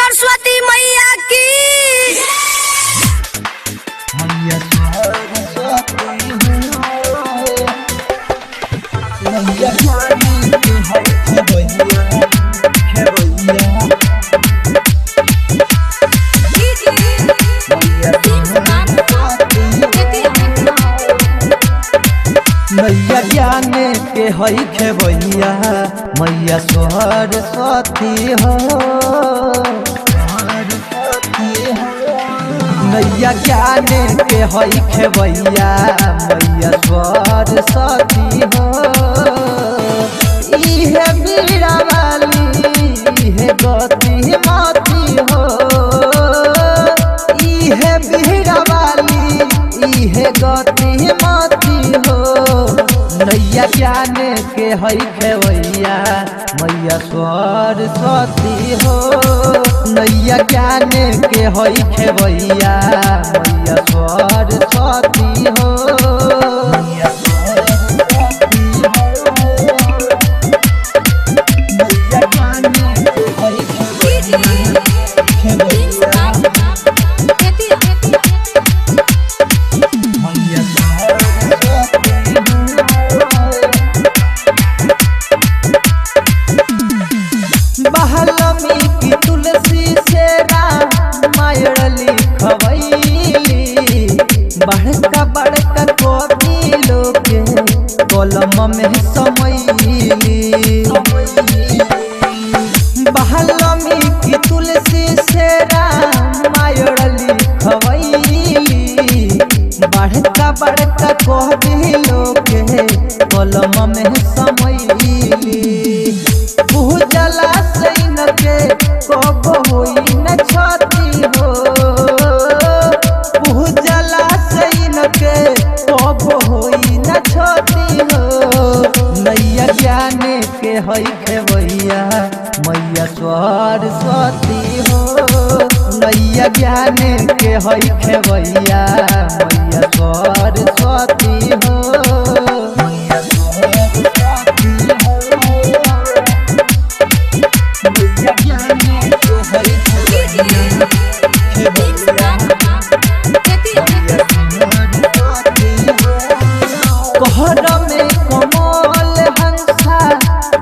सरस्वती मैया की। मैया ज्ञान के हई खेबैया मैया सरस्वती हो। मैया ज्ञान के हई खेबैया मैया सरस्वती हो। इहे बीड़ा वाली इहे गति मती हो। इहे बीड़ा वाली इहे गति मती हो। नैया ज्ञान के हई खेवैया मैया सरस्वती हो। नैया ज्ञान के हई खेवैया मैया सरस्वती हो। नैया ज्ञान के हई बहलमी की तुलसी से रामायण लिखवैली। बड़का बड़का कवि लोग कलम में समैली। बहलमी की तुलसी से रामायण लिखवैली। बड़का बड़का कवि लोग कलम में समैली। जला सैन के कब होई न छती हो। जला सैन के कब होई न छती हो। नैया ज्ञान के हई खेवैया मैया सरस्वती हो। नैया ज्ञान के हई खेवैया मैया सरस्वती हो। कहर में कमल हंसा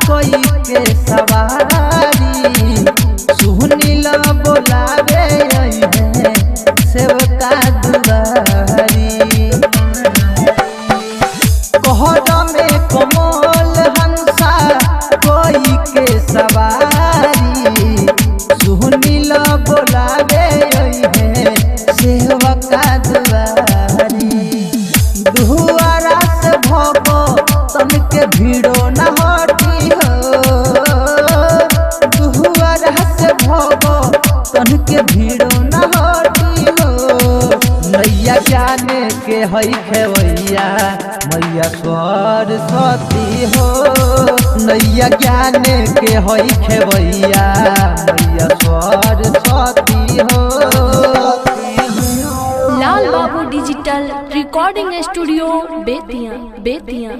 कोई के सवारी। सुनील बोलावे सेवका दुआरी। कहर में कमल हंसा कोई के सवारी। सुनील बोलावे सेवका दुआरी। दुआरा से भगो तन के भीड़ो न हटी हो। दुआरा से भगो तन के भीड़ो न हटी हो। नैया ज्ञान के हई खेवैया मैया सरस्वती हो। नैया ज्ञान के हई खेवैया मैया सरस्वती हो। लाल बाबू डिजिटल रिकॉर्डिंग स्टूडियो बेतिया।